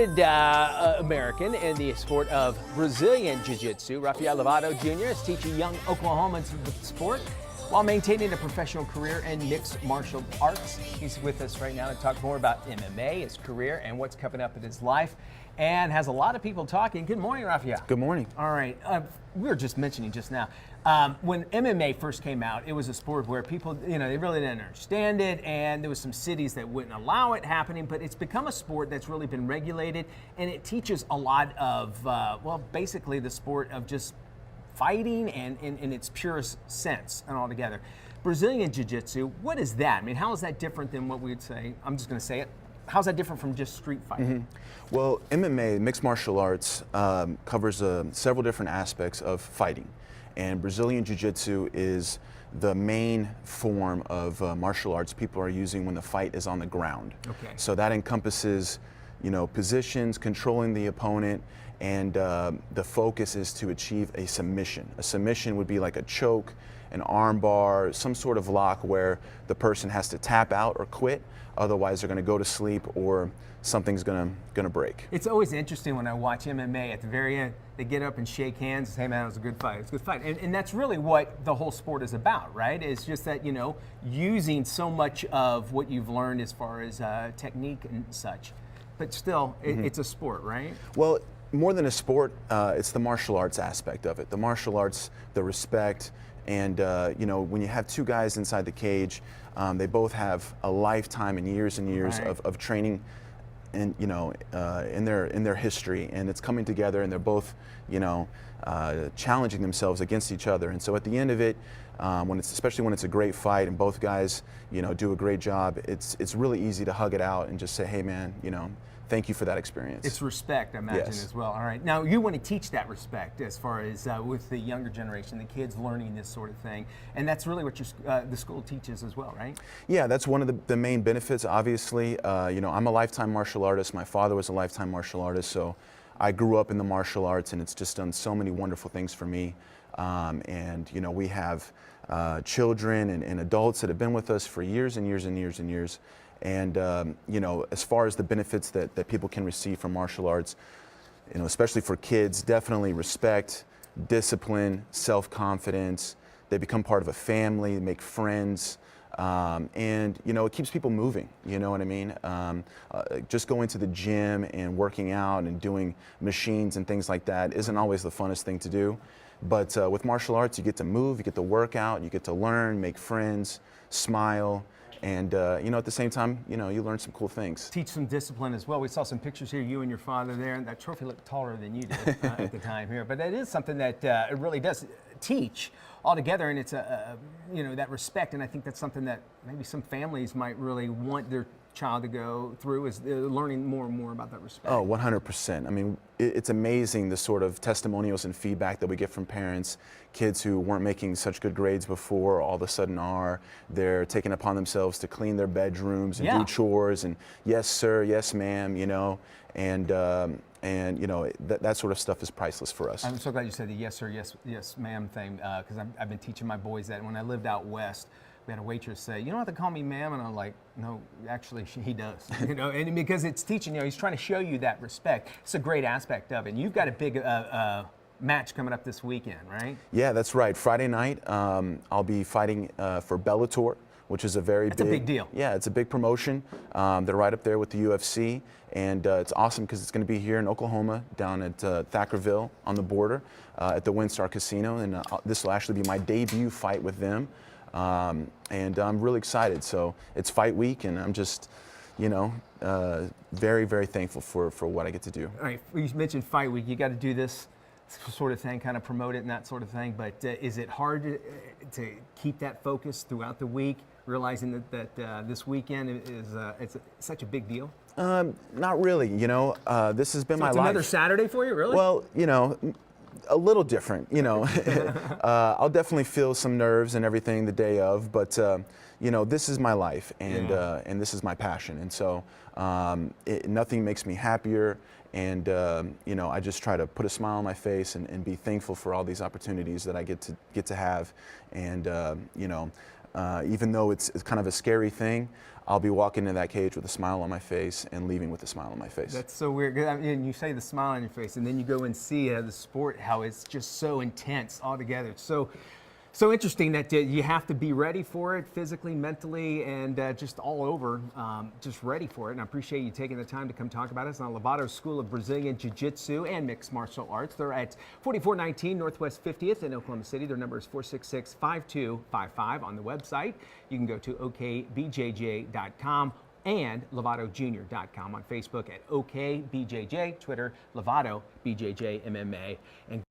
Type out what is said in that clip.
talented American in the sport of Brazilian Jiu-Jitsu, Rafael Lovato Jr. is teaching young Oklahomans the sport while maintaining a professional career in mixed martial arts. He's with us right now to talk more about MMA, his career, and what's coming up in his life, and has a lot of people talking. Good morning, Rafael. Good morning. All right. We were just mentioning just now, when MMA first came out, it was a sport where people, they really didn't understand it, and there was some cities that wouldn't allow it happening, but it's become a sport that's really been regulated, and it teaches a lot of, basically the sport of just fighting and in its purest sense and altogether. Brazilian Jiu-Jitsu, what is that? I mean, how is that different than what we would say? I'm just going to say it. How's that different from just street fighting? Mm-hmm. Well, MMA, mixed martial arts, covers several different aspects of fighting. And Brazilian Jiu-Jitsu is the main form of martial arts people are using when the fight is on the ground. Okay. So that encompasses, positions, controlling the opponent, and the focus is to achieve a submission. A submission would be like a choke, an arm bar, some sort of lock where the person has to tap out or quit. Otherwise, they're going to go to sleep or something's going to break. It's always interesting when I watch MMA at the very end. They get up and shake hands and say, hey man, it was a good fight. It's a good fight. And that's really what the whole sport is about, right? It's just that, using so much of what you've learned as far as technique and such. But still, it's a sport, right? Well, more than a sport, it's the martial arts aspect of it. The martial arts, the respect, and when you have two guys inside the cage, they both have a lifetime and years right. of training, and in their history, and it's coming together, and they're both challenging themselves against each other. And so at the end of it, especially when it's a great fight and both guys do a great job, it's really easy to hug it out and just say, hey man, thank you for that experience. It's respect, I imagine, Yes. as well. All right. Now, you want to teach that respect as far as with the younger generation, the kids learning this sort of thing. And that's really what the school teaches as well, right? Yeah, that's one of the main benefits, obviously. I'm a lifetime martial artist. My father was a lifetime martial artist, so I grew up in the martial arts, and it's just done so many wonderful things for me. We have children and adults that have been with us for years and years and years and years. And, as far as the benefits that people can receive from martial arts, especially for kids, definitely respect, discipline, self-confidence. They become part of a family, make friends, and, it keeps people moving, you know what I mean? Just going to the gym and working out and doing machines and things like that isn't always the funnest thing to do. But with martial arts, you get to move, you get to work out, you get to learn, make friends, smile. And, at the same time, you learn some cool things. Teach some discipline as well. We saw some pictures here, you and your father there, and that trophy looked taller than you did at the time here. But that is something that it really does teach altogether, and it's that respect. And I think that's something that maybe some families might really want their child to go through, is learning more and more about that respect. Oh, 100%. I mean, it's amazing the sort of testimonials and feedback that we get from parents. Kids who weren't making such good grades before all of a sudden are. They're taking upon themselves to clean their bedrooms and do chores, and yes sir, yes ma'am, and that sort of stuff is priceless for us. I'm so glad you said the yes sir, yes ma'am thing, because I've been teaching my boys that. When I lived out west, we had a waitress say, you don't have to call me ma'am, and I'm like, no, actually he does, and because it's teaching, he's trying to show you that respect. It's a great aspect of it. And you've got a big match coming up this weekend, right? Yeah, that's right. Friday night, I'll be fighting for Bellator, which is a That's a big deal. Yeah, it's a big promotion. They're right up there with the UFC, and it's awesome because it's going to be here in Oklahoma, down at Thackerville on the border, at the WinStar Casino, and this will actually be my debut fight with them. And I'm really excited. So it's fight week, and I'm just, very, very thankful for what I get to do. All right, you mentioned fight week. You got to do this sort of thing, kind of promote it and that sort of thing. But is it hard to keep that focus throughout the week, realizing that this weekend is it's such a big deal? Not really. This has been my life. Another Saturday for you, really? Well, a little different, I'll definitely feel some nerves and everything the day of, but this is my life, and this is my passion, and so nothing makes me happier, and I just try to put a smile on my face and be thankful for all these opportunities that I get to have, and Even though it's kind of a scary thing, I'll be walking into that cage with a smile on my face and leaving with a smile on my face. That's so weird. I mean, you say the smile on your face, and then you go and see the sport, how it's just so intense altogether. It's so interesting that you have to be ready for it physically, mentally, and just all over, just ready for it. And I appreciate you taking the time to come talk about it. It's on Lovato School of Brazilian Jiu-Jitsu and Mixed Martial Arts. They're at 4419 Northwest 50th in Oklahoma City. Their number is 466-5255 on the website. You can go to okbjj.com and lovatojr.com on Facebook at OKBJJ, Twitter, Lovato BJJ MMA. And